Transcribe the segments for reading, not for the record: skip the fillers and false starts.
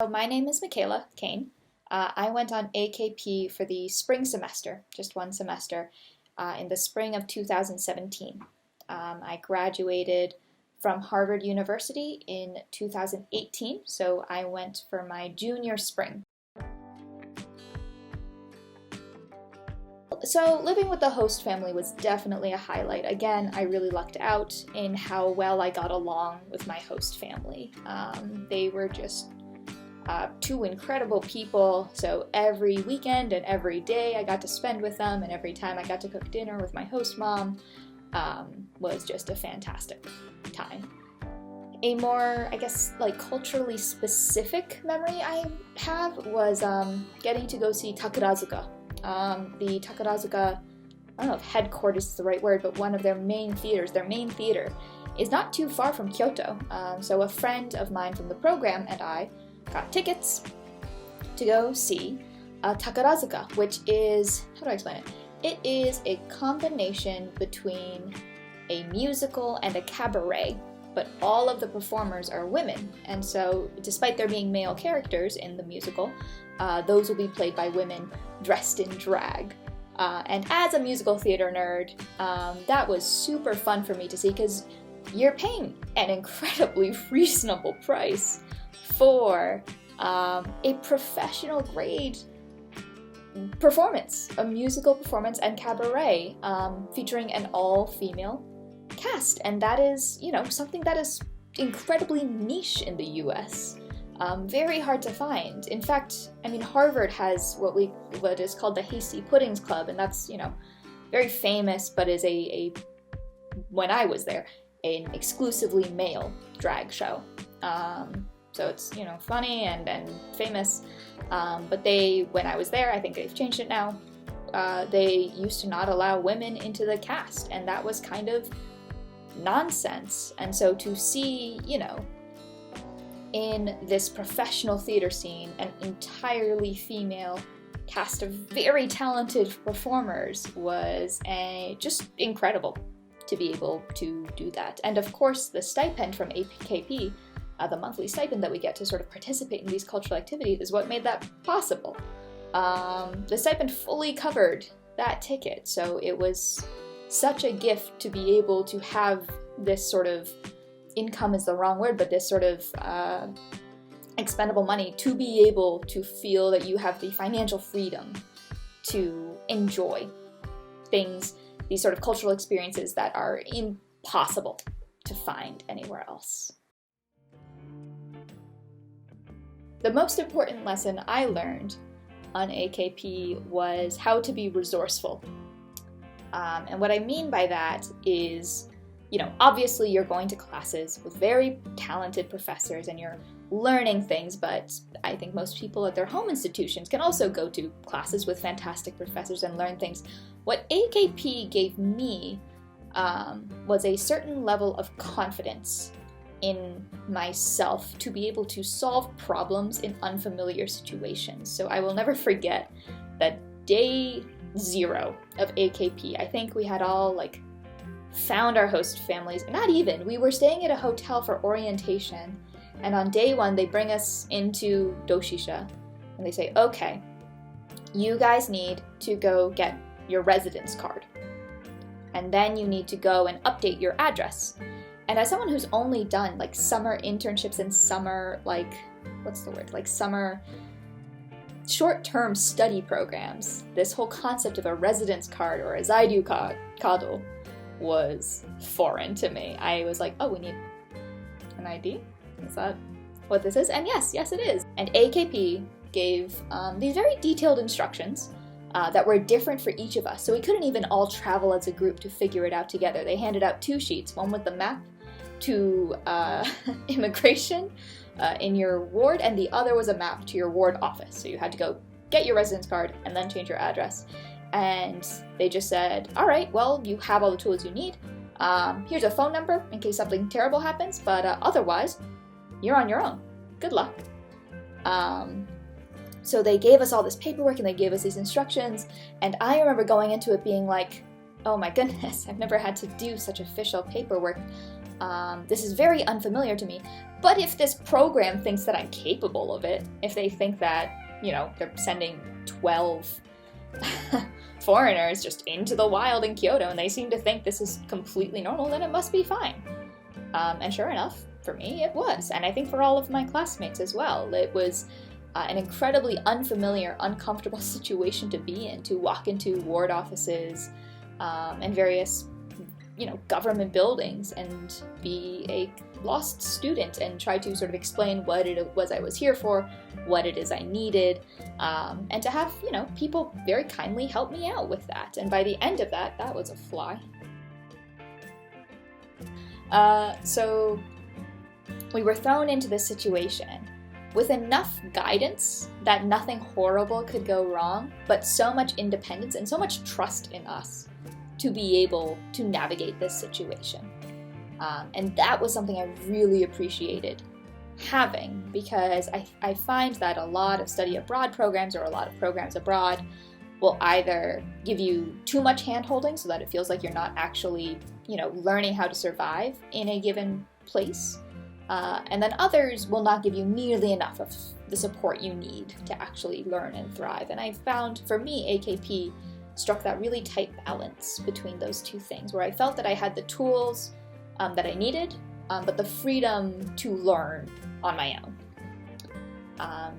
So my name is Michaela Kane. I went on AKP for the spring semester, just one semester, in the spring of 2017. I graduated from Harvard University in 2018, so I went for my junior spring. So living with the host family was definitely a highlight. Again, I really lucked out in how well I got along with my host family. They were just two incredible people, so every weekend and every day I got to spend with them, and every time I got to cook dinner with my host mom was just a fantastic time. A more, culturally specific memory I have was getting to go see Takarazuka. The Takarazuka, I don't know if headquarters is the right word, but one of their main theater, is not too far from Kyoto. So a friend of mine from the program and I got tickets to go see Takarazuka, which is, how do I explain it? It is a combination between a musical and a cabaret, but all of the performers are women, and so despite there being male characters in the musical, those will be played by women dressed in drag. And as a musical theater nerd, that was super fun for me to see, because you're paying an incredibly reasonable price for a professional grade performance, a musical performance and cabaret featuring an all-female cast, and that is, something that is incredibly niche in the US. Very hard to find. In fact, Harvard has what is called the Hasty Puddings Club, and that's, very famous, but is when I was there, an exclusively male drag show. So it's, funny and famous, but when I was there, I think they've changed it now, they used to not allow women into the cast, and that was kind of nonsense. And so to see, in this professional theater scene, an entirely female cast of very talented performers was just incredible to be able to do that. And of course, the stipend from AKP, the monthly stipend that we get to sort of participate in these cultural activities, is what made that possible. The stipend fully covered that ticket, so it was such a gift to be able to have this sort of, income is the wrong word, but this sort of expendable money to be able to feel that you have the financial freedom to enjoy things, these sort of cultural experiences that are impossible to find anywhere else. The most important lesson I learned on AKP was how to be resourceful. And what I mean by that is, obviously you're going to classes with very talented professors and you're learning things, but I think most people at their home institutions can also go to classes with fantastic professors and learn things. What AKP gave me was a certain level of confidence in myself to be able to solve problems in unfamiliar situations. So I will never forget that day 0 of AKP. I think we had all found our host families. Not even. We were staying at a hotel for orientation, and on day 1 they bring us into Doshisha and they say, okay, you guys need to go get your residence card, and then you need to go and update your address. And as someone who's only done summer internships and summer summer short-term study programs, this whole concept of a residence card or a Zaidu kado was foreign to me. I was like, oh, we need an ID? Is that what this is? And yes, it is. And AKP gave these very detailed instructions that were different for each of us, so we couldn't even all travel as a group to figure it out together. They handed out 2 sheets, one with the map to immigration in your ward, and the other was a map to your ward office. So you had to go get your residence card and then change your address. And they just said, all right, well, you have all the tools you need. Here's a phone number in case something terrible happens, but otherwise, you're on your own. Good luck. So they gave us all this paperwork and they gave us these instructions, and I remember going into it being like, oh my goodness, I've never had to do such official paperwork This is very unfamiliar to me, but if this program thinks that I'm capable of it, if they think that, they're sending 12 foreigners just into the wild in Kyoto and they seem to think this is completely normal, then it must be fine. And sure enough, for me, it was. And I think for all of my classmates as well. It was an incredibly unfamiliar, uncomfortable situation to be in, to walk into ward offices and various, government buildings and be a lost student and try to sort of explain what it was I was here for, what it is I needed, and to have, people very kindly help me out with that. And by the end of that was a fly. So we were thrown into this situation with enough guidance that nothing horrible could go wrong, but so much independence and so much trust in us to be able to navigate this situation. And that was something I really appreciated having, because I find that a lot of study abroad programs or a lot of programs abroad will either give you too much hand-holding so that it feels like you're not actually, learning how to survive in a given place, and then others will not give you nearly enough of the support you need to actually learn and thrive. And I found, for me, AKP struck that really tight balance between those two things, where I felt that I had the tools that I needed, but the freedom to learn on my own.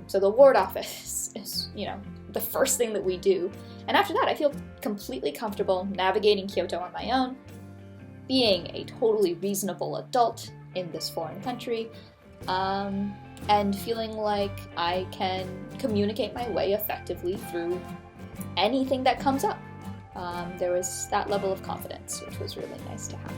So the ward office is, the first thing that we do. And after that, I feel completely comfortable navigating Kyoto on my own, being a totally reasonable adult in this foreign country, and feeling like I can communicate my way effectively through anything that comes up. There was that level of confidence, which was really nice to have.